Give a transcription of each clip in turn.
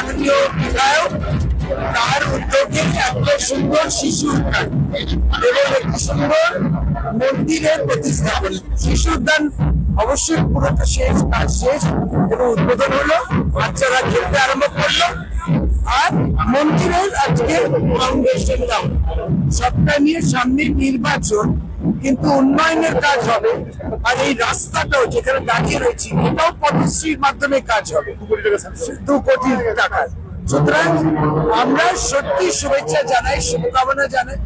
মাননীয় বিধায়ক তার উদ্যোগে এত সুন্দর শিশু উদ্যান এবং একটি সুন্দর মন্দিরের প্রতিস্থাপন। শিশু উদ্যান অবশ্যই পুরোটা শেষ, কাজ শেষ এবং উদ্বোধন হলো, বাচ্চারা খেলতে আরম্ভ করলো। আর মন্দিরের আজকে ফাউন্ডেশন ডাউন, সবটা নিয়ে সামনে নির্বাচন, কিন্তু উন্নয়নের কাজ হবে। আর এই রাস্তাটাও যেখানে দাঁড়িয়ে রয়েছি এটাও পদ্মশ্রীর মাধ্যমে কাজ হবে 2 কোটি টাকার। সুতরাং আমরা সত্যি শুভেচ্ছা জানাই, শুভকামনা জানাই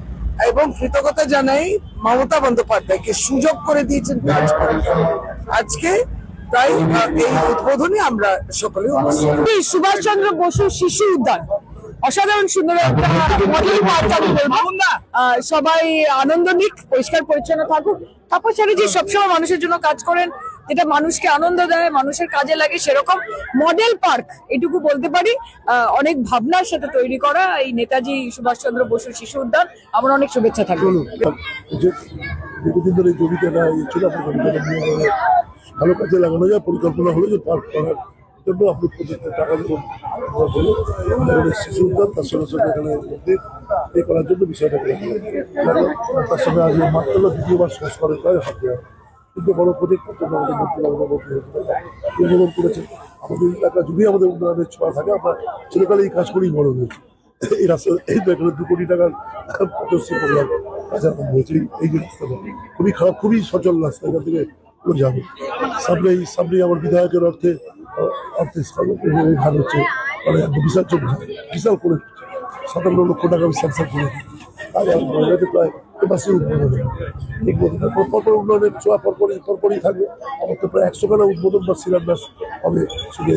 এবং কৃতজ্ঞতা জানাই মমতা বন্দ্যোপাধ্যায়কে, সুযোগ করে দিয়েছেন কাজ করতে। আজকে তাই এই উদ্বোধনে আমরা সকলে সুভাষচন্দ্র বসু শিশু উদ্যান অসাধারণ সুন্দর একটা মডেল পার্ক। আমি বলবো সবাই আনন্দ নিক, পরিষ্কার পরিচ্ছন্ন থাকুক। তাপস চ্যাটার্জি সবসময় মানুষের জন্য কাজ করেন, যেটা মানুষকে আনন্দ দেয়, মানুষের কাজে লাগে, সেরকম মডেল পার্ক এটুকু বলতে পারি। অনেক ভাবনার সাথে তৈরি করা এই নেতাজি সুভাষচন্দ্র বসু শিশু উদ্যান। আমার অনেক শুভেচ্ছা থাকবে। দীর্ঘদিন ধরে এই জমিটা ছিল, ভালো কাজে লাগানো যায়, পরিকল্পনা হলো যে পার্ক করার জন্য আপনি প্রজেক্টের টাকা দেবেন শিশু উদ্যান, তার সঙ্গে সঙ্গে এখানে মন্দির এই করার জন্য বিষয়টা তার সঙ্গে আজ মাত্র দ্বিতীয়বার সংস্কারের কাজ হাতে হয়। কিন্তু বড় প্রজেক্টের জন্য আমাদের উদ্বোধন করেছে। আমাদের এলাকা যদি আমাদের উন্নয়নের ছোঁয়া থাকে, আমরা চিরকালে এই কাজ করেই বড় হয়েছি। এই রাস্তা এই তো এখানে 2 কোটি টাকার পদ্মশ্রী প্রোগ্রাম কাজ আরম্ভ হয়েছে। এই যে রাস্তাটা খুবই খারাপ, খুবই সচল রাস্তা, এখান থেকে যাবো সামনে আমার বিধায়কের অর্থে ঘাট হচ্ছে, মানে বিশাল করে 57 লক্ষ টাকা আমি স্যাংশন করে প্রায় এপাশে উদ্বোধন পরপর উন্নয়নের ছোঁয়া পরপরই থাকবে। আমার তো প্রায় 100 খানা উদ্বোধন বা শিলান্যাস হবে শুধু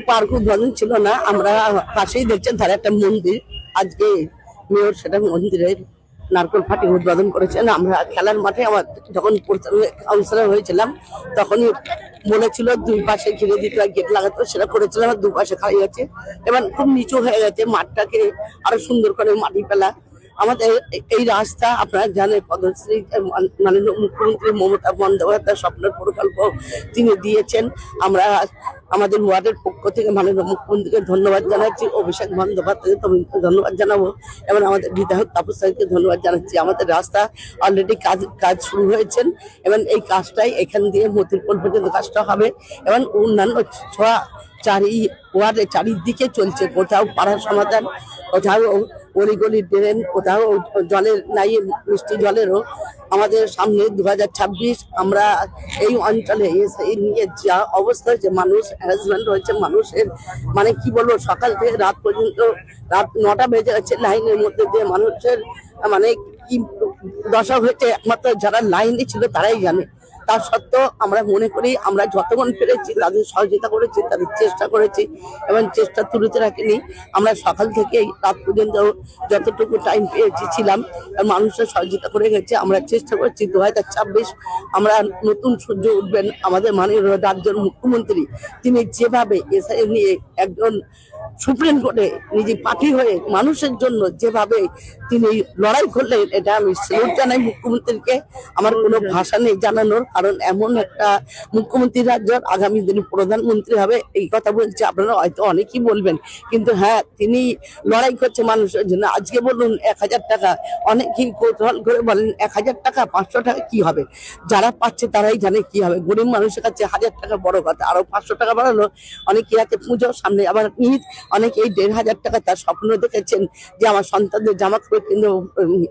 পার্ক উদ্বোধন ছিল না, আমরা পাশেই দেখছেন তার একটা মন্দির, আজকে মেয়র সেটা মন্দিরের নারকেল ফাটি উদ্বোধন করেছেন। আমরা খেলার মাঠে আমার যখন কাউন্সিলর হয়েছিলাম তখনই বলেছিল 2 পাশে ঘিরে দিতে গেট লাগাতে, সেটা করেছিলাম। 2 পাশে খালি আছে, এবার খুব নিচু হয়ে গেছে, মাঠটাকে আরো সুন্দর করে মাটি ফেলা। আমাদের এই রাস্তা আপনারা জানেন, পদ্মশ্রী মাননীয় মুখ্যমন্ত্রী মমতা বন্দ্যোপাধ্যায় স্বপ্নের প্রকল্প তিনি দিয়েছেন। আমরা আমাদের ওয়ার্ডের পক্ষ থেকে মাননীয় মুখ্যমন্ত্রীকে ধন্যবাদ জানাচ্ছি, অভিষেক বন্দ্যোপাধ্যায়কে ধন্যবাদ জানাবো এবং আমাদের বিধায়ক তাপস স্যারকে ধন্যবাদ জানাচ্ছি। আমাদের রাস্তা অলরেডি কাজ শুরু হয়েছেন এবং এই কাজটাই এখান দিয়ে মতিরপুল পর্যন্ত কাজটা হবে এবং অন্যান্য ছোঁয়া ওয়ার্ডে চারিদিকে চলছে। কোথাও পাড়ার সমাধান, কোথাও অলিগলি ড্রেন, কোথাও জলের নাই, মিষ্টি জলেরও। আমাদের সামনে 2026 আমরা এই অঞ্চলে এসে নিয়ে যা অবস্থা হয়েছে, মানুষ হ্যারাসমেন্ট হয়েছে, মানুষের মানে কি বলবো, সকাল থেকে রাত পর্যন্ত, রাত 9টা বেজে যাচ্ছে লাইনের মধ্যে দিয়ে মানুষের মানে কি দশা হয়েছে একমাত্র যারা লাইনে ছিল তারাই জানে। তার সত্ত্বেও আমরা মনে করি আমরা যতক্ষণ পেরেছি তাদের সহযোগিতা করেছি, তাদের চেষ্টা করেছি এবং চেষ্টা তুলতে রাখিনি। আমরা সকাল থেকে রাত পর্যন্ত যতটুকু টাইম পেয়েছি ছিলাম, মানুষের সহযোগিতা করে গেছে। আমরা চেষ্টা করছি 2026 আমরা নতুন সূর্য উঠবেন। আমাদের মাননীয় রাজ্যের মুখ্যমন্ত্রী তিনি যেভাবে এসআই নিয়ে একজন সুপ্রিম কোর্টে নিজে পার্টি হয়ে মানুষের জন্য যেভাবে তিনি লড়াই করলেন, এটা আমি স্যালুট জানাই মুখ্যমন্ত্রীকে। আমার কোনো ভাষা নেই জানানোর, কারণ এমন একটা মুখ্যমন্ত্রী রাজ্যের আগামী দিনে প্রধানমন্ত্রী হবে। এই কথা বলছে, আপনারা হয়তো অনেকেই বলবেন, কিন্তু হ্যাঁ তিনি লড়াই করছে মানুষের জন্য। আজকে বলুন 1000 টাকা, অনেকেই কৌতূহল করে বলেন 1000 টাকা 500 টাকা কি হবে, যারা পাচ্ছে তারাই জানে কি হবে। গরিব মানুষের কাছে 1000 টাকা বড় কথা, আরো 500 টাকা বাড়ালো। অনেকে আছে পুজো সামনে, আবার ঈদ, অনেকে এই 1500 টাকা তার স্বপ্ন দেখেছেন যে আমার সন্তানদের জামা কাপড় কিনবো,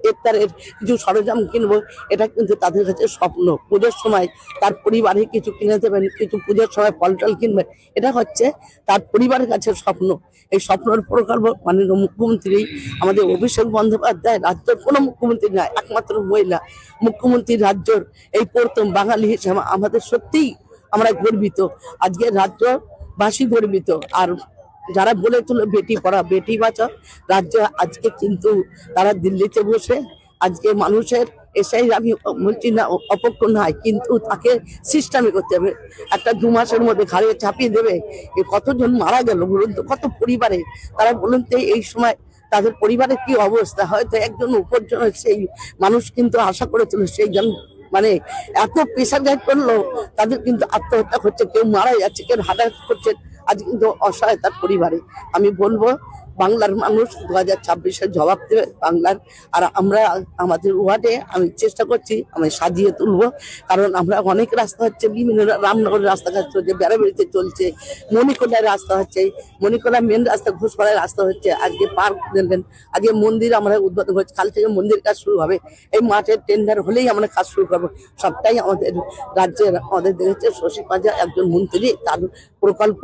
ইফতারের কিছু সরঞ্জাম কিনবো, এটা কিন্তু তাদের কাছে স্বপ্ন। পুজোর সময় তার পরিবারে কিছু কিনে দেবেন, কিছু পুজোর সময় ফল টল কিনবেন, এটা হচ্ছে তার পরিবারের কাছে স্বপ্ন। এই স্বপ্নের প্রকল্প মাননীয় মুখ্যমন্ত্রী আমাদের অভিষেক বন্দ্যোপাধ্যায়, রাজ্যের কোনো মুখ্যমন্ত্রী নয়, একমাত্র মহিলা মুখ্যমন্ত্রী রাজ্যের এই প্রথম বাঙালি হিসেবে আমাদের সত্যিই আমরা গর্বিত। আজকে রাজ্যবাসী গর্বিত। আর যারা বলেছিল বেটি পড়া বেটি বাঁচাও, রাজ্য আজকে কিন্তু তারা দিল্লিতে বসে আজকে মানুষের এসে, আমি বলছি না অপক্ষ নয়, কিন্তু তাকে সিস্টেমে করতে হবে। একটা 2 মাসের মধ্যে ঘাড়ে চাপিয়ে দেবে। কতজন মারা গেল বলুন তো, কত পরিবারে, তারা বলুন তো এই সময় তাদের পরিবারের কি অবস্থা। হয়তো একজন উপার্জনের সেই মানুষ কিন্তু আশা করেছিল, সেই জন মানে এত প্রেশার গাইড করলো, তাদের কিন্তু আত্মহত্যা করছে, কেউ মারা যাচ্ছে, কেউ হার্ট করছে। আজ কিন্তু অসহায়তার পরিবারে। আমি বলবো বাংলার মানুষ 2026-এর জবাব দেবে বাংলার। আর আমরা আমাদের ওয়ার্ডে আমি চেষ্টা করছি, আমি সাজিয়ে তুলবো, কারণ আমরা অনেক রাস্তা হচ্ছে, বিভিন্ন রামনগরের রাস্তাঘাট চলছে, বেড়াবেড়িতে চলছে, মণিকোলায় রাস্তা হচ্ছে, মণিকোলা মেন রাস্তা, ঘোষপাড়ায় রাস্তা হচ্ছে, আজকে পার্ক দিলেন, আজকে মন্দির আমরা উদ্বোধন করছি, কাল থেকে মন্দির কাজ শুরু হবে। এই মাঠের টেন্ডার হলেই আমরা কাজ শুরু করবো। সবটাই আমাদের রাজ্যের, আমাদের দেখেছে শশী পাজা একজন মন্ত্রী, তার প্রকল্প,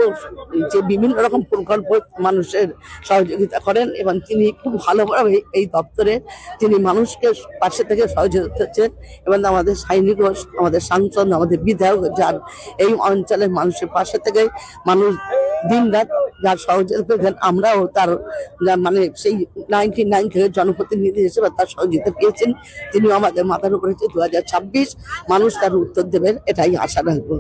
যে বিভিন্ন রকম প্রকল্প মানুষের সহযোগিতা করেন, এবং তিনি খুব ভালোভাবে এই দপ্তরে তিনি মানুষকে পাশে থেকে সহযোগিতা করছেন। এবং আমাদের সাইনি ঘোষ, আমাদের সাংসদ, আমাদের বিধায়ক, যার এই অঞ্চলের মানুষের পাশে থেকে মানুষ দিন রাত যার সহযোগিতা করেছেন, আমরাও তার মানে সেই 99 থেকে জনপ্রতিনিধি হিসেবে তার সহযোগিতা পেয়েছেন। তিনিও আমাদের মাথার উপরে 2026 মানুষ তার উত্তর দেবেন, এটাই আশা রাখবো।